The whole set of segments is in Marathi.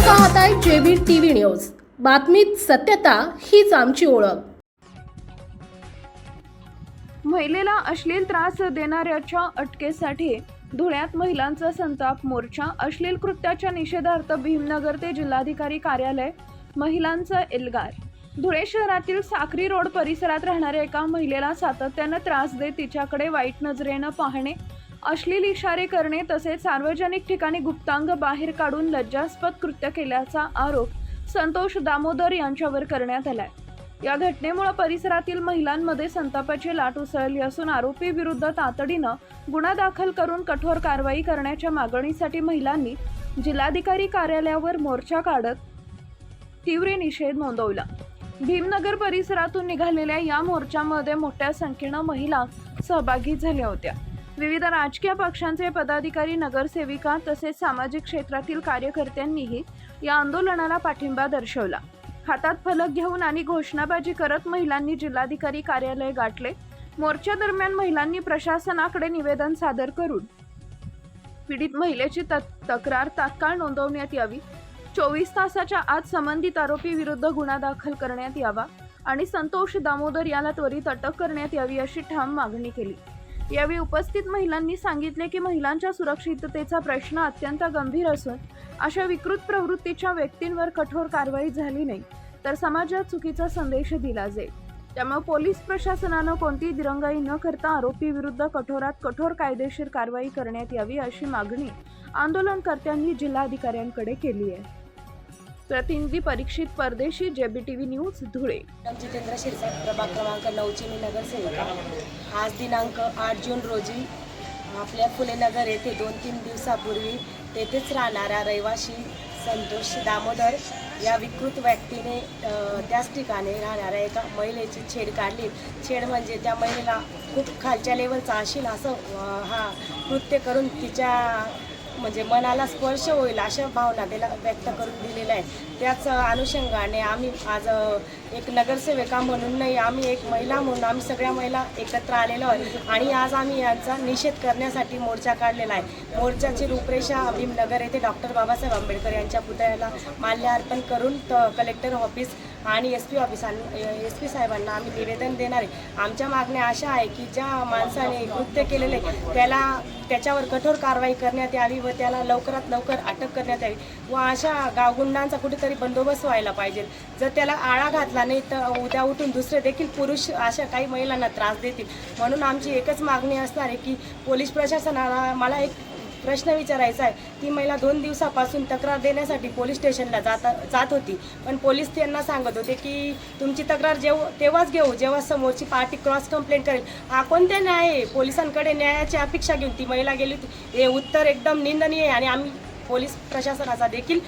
पाहताय जेबी टीव्ही न्यूज। बातमीत सत्यता हीच आमची ओळख। महिलेला अश्लील त्रास देणाऱ्याच्या अटकेसाठी धुळ्यात महिलांचा संताप मोर्चा। अश्लील कृत्याच्या निषेधार्थ भीमनगर ते जिल्हाधिकारी कार्यालय महिलांचा एल्गार। धुळे शहरातील साक्री रोड परिसरात राहणाऱ्या एका महिलेला सातत्याने त्रास देत तिच्याकडे वाईट नजरेने पाहणे, अश्लील इशारे करणे तसेच सार्वजनिक ठिकाणी गुप्तांग बाहेर काढून लज्जास्पद कृत्य केल्याचा आरोप संतोष दामोदर यांच्यावर करण्यात आलाय। या घटनेमुळे परिसरातील महिलांमध्ये संतापाची लाट उसळली असून आरोपी विरुद्ध तातडीने गुन्हा दाखल करून कठोर कारवाई करण्याच्या मागणीसाठी महिलांनी जिल्हाधिकारी कार्यालयावर मोर्चा काढत तीव्र निषेध नोंदवला। भीमनगर परिसरातून निघालेल्या या मोर्चामध्ये मोठ्या संख्येने महिला सहभागी झाल्या होत्या। विविध राजकीय पक्षांचे पदाधिकारी, नगरसेविका तसेच सामाजिक क्षेत्रातील कार्यकर्त्यांनीही या आंदोलनाला पाठिंबा दर्शवला। हातात फलक घेऊन आणि घोषणाबाजी करत महिलांनी जिल्हाधिकारी कार्यालय गाठले। मोर्चा दरम्यान महिलांनी प्रशासनाकडे निवेदन सादर करून पीडित महिलेची तक्रार तात्काळ नोंदवण्यात यावी, 24 तासाच्या आत संबंधित आरोपी विरुद्ध गुन्हा दाखल करण्यात यावा आणि संतोष दामोदर याला त्वरित अटक करण्यात यावी अशी ठाम मागणी केली। यावेळी उपस्थित महिलांनी सांगितले की महिलांच्या सुरक्षिततेचा प्रश्न अत्यंत गंभीर असून अशा विकृत प्रवृत्तीच्या व्यक्तींवर कठोर कारवाई झाली नाही तर समाजात चुकीचा संदेश दिला जाईल। त्यामुळे पोलीस प्रशासनाने कोणतीही दिरंगाई न करता आरोपी विरुद्ध कठोरात कठोर कायदेशीर कारवाई करण्यात यावी अशी मागणी आंदोलनकर्त्यांनी जिल्हाधिकाऱ्यांकडे केली आहे। प्रतिनिधी Parikshit Pardeshi, JB TV news, Dhule. Jitendra Shirsat, प्रभाग क्रमांक 9 ची मी नगरसेविका। आज दिनांक 8 जून रोजी आपल्या फुले नगर येथे 2-3 दिवसापूर्वी तेथेच राहणाऱ्या रहिवासी संतोष दामोदर या विकृत व्यक्तीने त्याच ठिकाणी राहणाऱ्या एका महिलेची छेड काढली। छेड म्हणजे त्या महिलेला खूप खालच्या लेवलचा असेल असं हा कृत्य करून तिच्या म्हणजे मनाला स्पर्श होईल अशा भावना त्याला व्यक्त करून दिलेल्या आहे। त्याच अनुषंगाने आम्ही आज एक नगरसेविका म्हणून नाही, आम्ही एक महिला म्हणून आम्ही सगळ्या महिला एकत्र आलेलो आहोत आणि आज आम्ही यांचा निषेध करण्यासाठी मोर्चा काढलेला आहे। मोर्चाची रूपरेषा भीमनगर येथे डॉक्टर बाबासाहेब आंबेडकर यांच्या पुतळ्याला माल्यार्पण करून कलेक्टर ऑफिस आणि एसपी साहेबांना आम्ही निवेदन देणार आहे। आमच्या मागण्या अशा आहे की ज्या माणसाने कृत्य केलेले त्याच्यावर कठोर कारवाई करण्यात यावी व त्याला लवकरात लवकर अटक करण्यात यावी व अशा गावगुंडांचा कुठेतरी बंदोबस्त व्हायला पाहिजे। जर त्याला आळा घातला नाही तर उद्या उठून दुसरे देखील पुरुष अशा काही महिलांना त्रास देतील। म्हणून आमची एकच मागणी असणार आहे की पोलीस प्रशासनाला मला एक प्रश्न विचारायचा आहे। ती महिला 2 दिवसापासून तक्रार देण्यासाठी पोलीस स्टेशनला जात होती, पण पोलीस त्यांना सांगत होते की तुमची तक्रार तेव्हाच घेऊ जेव्हा समोरची पार्टी क्रॉस कंप्लेंट करेल। हा कोणत्या न्याय आहे? पोलिसांकडे न्यायाची अपेक्षा घेऊन ती महिला गेली होती। हे उत्तर एकदम निंदनीय आहे आणि आम्ही पोलीस प्रशासनाचा देखील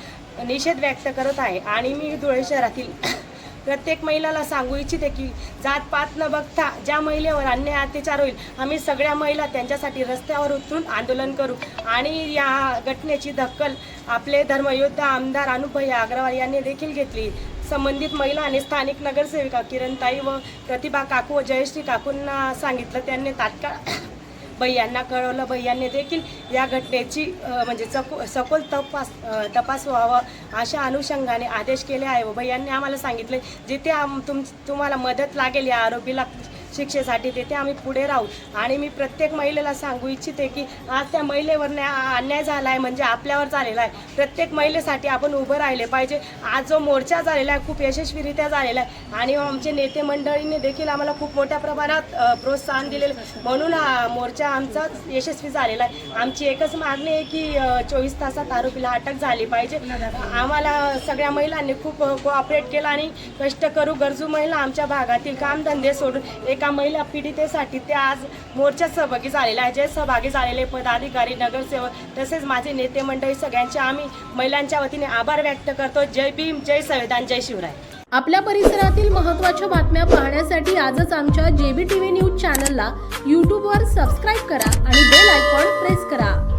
निषेध व्यक्त करत आहे। आणि मी धुळे शहरातील प्रत्येक महिलाला सांगू इच्छिते की जातपात न बघता ज्या महिलेवर अन्याय अत्याचार होईल आम्ही सगळ्या महिला त्यांच्यासाठी रस्त्यावर उतरून आंदोलन करू। आणि या घटनेची दखल आपले धर्मयोद्धा आमदार अनुपया अग्रवाल यांनी देखील घेतली। संबंधित महिला आणि स्थानिक नगरसेविका किरणताई व प्रतिभा काकू व जयश्री काकूंना सांगितलं, त्यांनी तात्काळ भैयांना कळवलं। भैयांनी देखील या घटनेची म्हणजे सखोल तपास व्हावा अशा अनुषंगाने आदेश केले आहे व भैयांनी आम्हाला सांगितले जिथे तुम्हाला मदत लागेल या आरोपीला शिक्षेसाठी तेथे आम्ही पुढे राहू। आणि मी प्रत्येक महिलेला सांगू इच्छिते की आज त्या महिलेवर अन्याय झाला आहे म्हणजे आपल्यावर झालेला आहे। प्रत्येक महिलेसाठी आपण उभं राहिले पाहिजे। आज जो मोर्चा झालेला आहे खूप यशस्वीरित्या झालेला आहे आणि आमचे नेते मंडळींनी देखील आम्हाला खूप मोठ्या प्रमाणात प्रोत्साहन दिलेलं, म्हणून हा मोर्चा आमचा यशस्वी झालेला आहे। आमची एकच मागणी आहे की 24 तासात आरोपीला अटक झाली पाहिजे। आम्हाला सगळ्या महिलांनी खूप कोऑपरेट केलं आणि कष्ट करू गरजू महिला आमच्या भागातील कामधंदे सोडून एका महिला पीडितेसाठी ते आज मोर्चात सहभागी झालेला आहे। जे सहभागी झालेले पदाधिकारी, नगरसेवक तसेच माझे नेते मंडळी सगळ्यांचे आम्ही महिलांच्या वतीने आभार व्यक्त करतो। जय भीम, जय संविधान, जय शिवराय। आपल्या परिसरातील महत्त्वाच्या बातम्या पाहण्यासाठी आजच आमच्या जेबी टीव्ही न्यूज चॅनलला यूट्यूबवर सबस्क्राईब करा आणि बेल आयकॉन प्रेस करा।